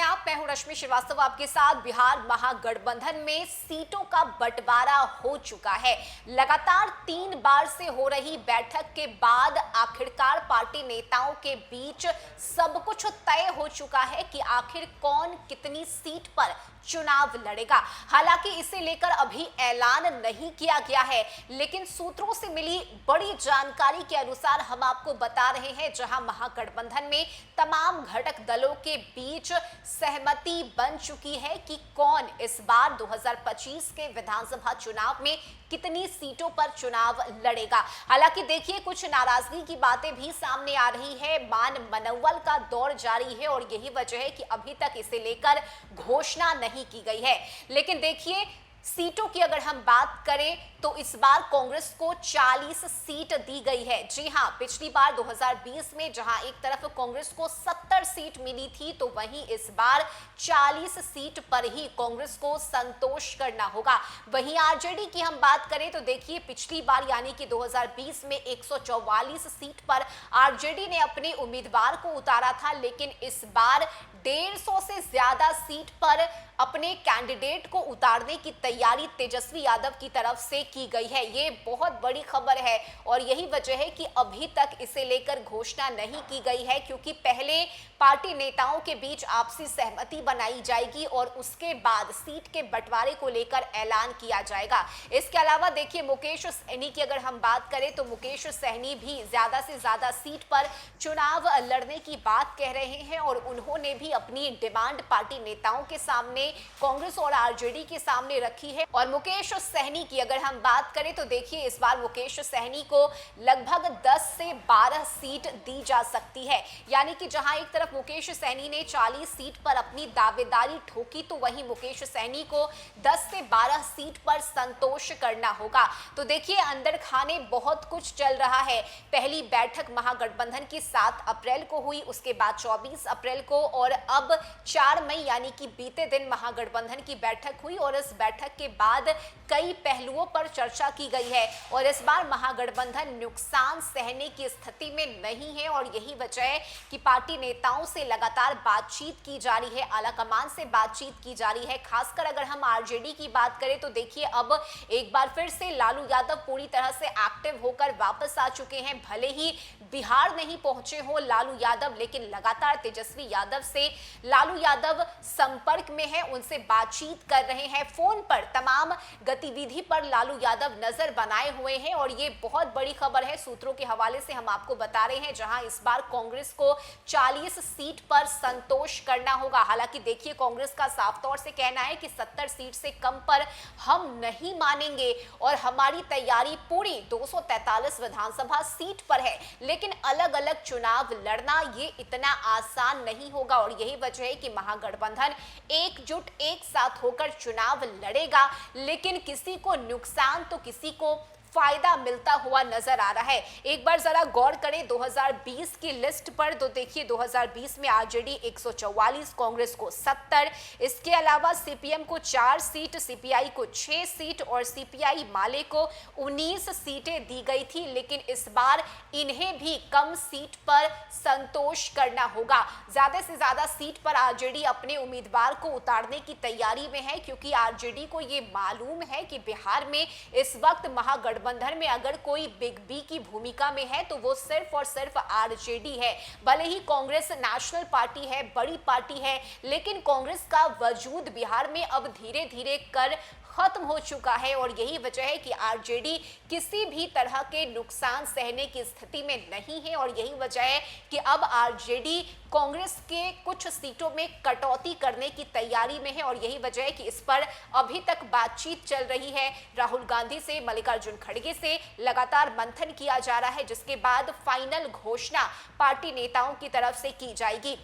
आप, मैं हूं रश्मि श्रीवास्तव आपके साथ। बिहार महागठबंधन में सीटों का बंटवारा हो चुका है। लगातार 3 बार से हो रही बैठक के बाद आखिरकार पार्टी नेताओं के बीच सब कुछ तय हो चुका है कि आखिर कौन कितनी सीट पर चुनाव लड़ेगा। हालांकि इसे लेकर अभी ऐलान नहीं किया गया है, लेकिन सूत्रों से मिली बड़ी जानकारी के अनुसार हम आपको बता रहे हैं, जहां महागठबंधन में तमाम घटक दलों के बीच सहमति बन चुकी है कि कौन इस बार 2025 के विधानसभा चुनाव में कितनी सीटों पर चुनाव लड़ेगा। हालांकि देखिए, कुछ नाराजगी की बातें भी सामने आ रही है। मान मनौवल का दौर जारी है और यही वजह है कि अभी तक इसे लेकर घोषणा नहीं की गई है। लेकिन देखिए, सीटों की अगर हम बात करें तो इस बार कांग्रेस को 40 सीट दी गई है। जी हां, पिछली बार 2020 में जहां एक तरफ कांग्रेस को 70 सीट मिली थी, तो वहीं इस बार 40 सीट पर ही कांग्रेस को संतोष करना होगा। वहीं आरजेडी की हम बात करें तो देखिए, पिछली बार यानी कि 2020 में 144 सीट पर आरजेडी ने अपने उम्मीदवार को उतारा था, लेकिन इस बार 150 से ज्यादा सीट पर अपने कैंडिडेट को उतारने की तैयारी तेजस्वी यादव की तरफ से की गई है। ये बहुत बड़ी खबर है और यही वजह है कि अभी तक इसे लेकर घोषणा नहीं की गई है, क्योंकि पहले पार्टी नेताओं के बीच आपसी सहमति बनाई जाएगी और उसके बाद सीट के बंटवारे को लेकर ऐलान किया जाएगा। इसके अलावा देखिए, मुकेश सहनी की अगर हम बात करें तो मुकेश सहनी भी ज्यादा से ज्यादा सीट पर चुनाव लड़ने की बात कह रहे हैं और उन्होंने भी अपनी डिमांड पार्टी नेताओं के सामने, कांग्रेस और आरजेडी के सामने रखी है। और मुकेश सहनी की अगर हम बात करें तो देखिए, इस बार मुकेश सहनी को लगभग 10 से 12 सीट दी जा सकती है। यानी कि जहां एक तरफ मुकेश सहनी ने 40 सीट पर अपनी दावेदारी ठोकी, तो वहीं मुकेश सहनी को 10 से 12 सीट पर संतोष करना होगा। तो देखिए, अंदर खाने बहुत कुछ चल रहा है। पहली बैठक महागठबंधन की 7 अप्रैल को हुई, उसके बाद 24 अप्रैल को, और अब 4 मई यानी कि बीते दिन महागठबंधन की बैठक हुई और इस बैठक के बाद कई पहलुओं पर चर्चा की गई है। और इस बार महागठबंधन नुकसान सहने की स्थिति में नहीं है और यही वजह है कि पार्टी नेताओं से लगातार बातचीत की जा रही है, आलाकमान से बातचीत की जा रही है। खासकर अगर हम आरजेडी की बात करें तो देखिए, अब एक बार फिर से लालू यादव पूरी तरह से एक्टिव होकर वापस आ चुके हैं। भले ही बिहार नहीं पहुंचे हो लालू यादव, लेकिन लगातार तेजस्वी यादव से लालू यादव संपर्क में है, उनसे बातचीत कर रहे हैं। फोन पर तमाम गतिविधि पर लालू यादव नजर बनाए हुए हैं और ये बहुत बड़ी खबर है। सूत्रों के हवाले से हम आपको बता रहे हैं, जहां इस बार कांग्रेस को 40 सीट पर संतोष करना होगा। हालांकि देखिए, कांग्रेस का साफ तौर से कहना है कि 70 सीट से कम पर हम नहीं मानेंगे और हमारी तैयारी पूरी 243 विधानसभा सीट पर है। लेकिन अलग अलग चुनाव लड़ना ये इतना आसान नहीं होगा और यही वजह है कि महागठबंधन एकजुट एक साथ होकर चुनाव लड़ेगा, लेकिन किसी को नुकसान तो किसी को फायदा मिलता हुआ नजर आ रहा है। एक बार जरा गौर करें 2020 की लिस्ट पर, तो देखिए 2020 में आरजेडी 144, कांग्रेस को 70, इसके अलावा सीपीएम को 4 सीट, सीपीआई को 6 सीट और सीपीआई माले को 19 सीटें दी गई थी। लेकिन इस बार इन्हें भी कम सीट पर संतोष करना होगा। ज्यादा से ज्यादा सीट पर आरजेडी अपने उम्मीदवार को उतारने की तैयारी में है, क्योंकि आरजेडी को यह मालूम है कि बिहार में इस वक्त महागठबंधन में अगर कोई बिग बी की भूमिका में है तो वो सिर्फ और सिर्फ आरजेडी है। भले ही कांग्रेस नेशनल पार्टी है, बड़ी पार्टी है, लेकिन कांग्रेस का वजूद बिहार में अब धीरे धीरे कर खत्म हो चुका है और यही वजह है कि आरजेडी किसी भी तरह के नुकसान सहने की स्थिति में नहीं है और यही वजह है कि अब आरजेडी कांग्रेस के कुछ सीटों में कटौती करने की तैयारी में है और यही वजह है कि इस पर अभी तक बातचीत चल रही है। राहुल गांधी से, मल्लिकार्जुन खड़गे से लगातार मंथन किया जा रहा है, जिसके बाद फाइनल घोषणा पार्टी नेताओं की तरफ से की जाएगी।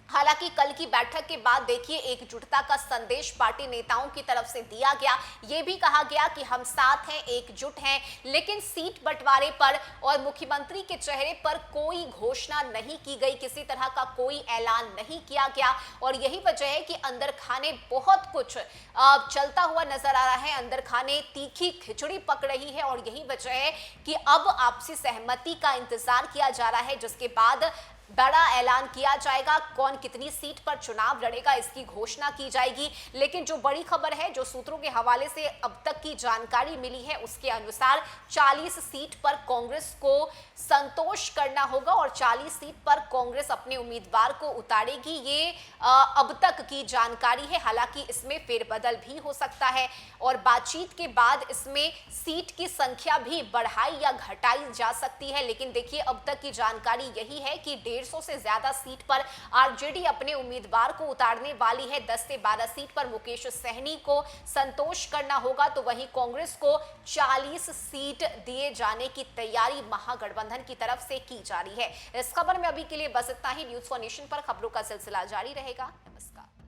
हालांकि कल की बैठक के बाद देखिए, एकजुटता का संदेश पार्टी नेताओं की तरफ से दिया गया। ये भी कहा गया कि हम साथ हैं, एकजुट हैं, लेकिन सीट बंटवारे पर और मुख्यमंत्री के चेहरे पर कोई घोषणा नहीं की गई, किसी तरह का कोई ऐलान नहीं किया गया और यही वजह है कि अंदर खाने बहुत कुछ चलता हुआ नजर आ रहा है। अंदर खाने तीखी खिचड़ी पक रही है और यही वजह है कि अब आपसी सहमति का इंतजार किया जा रहा है, जिसके बाद बड़ा ऐलान किया जाएगा। कौन कितनी सीट पर चुनाव लड़ेगा इसकी घोषणा की जाएगी। लेकिन जो बड़ी खबर है, जो सूत्रों के हवाले से अब तक की जानकारी मिली है, उसके अनुसार 40 सीट पर कांग्रेस को संतोष करना होगा और 40 सीट पर कांग्रेस अपने उम्मीदवार को उतारेगी। ये अब तक की जानकारी है। हालांकि इसमें फेरबदल भी हो सकता है और बातचीत के बाद इसमें सीट की संख्या भी बढ़ाई या घटाई जा सकती है। लेकिन देखिए, अब तक की जानकारी यही है कि 150 से ज्यादा सीट पर आरजेडी अपने उम्मीदवार को उतारने वाली है। 10 से 12 सीट पर मुकेश सहनी को संतोष करना होगा, तो वहीं कांग्रेस को 40 सीट दिए जाने की तैयारी महागठबंधन की तरफ से की जा रही है। इस खबर में अभी के लिए बस इतना ही। न्यूज़ फॉर नेशन पर खबरों का सिलसिला जारी रहेगा। नमस्कार।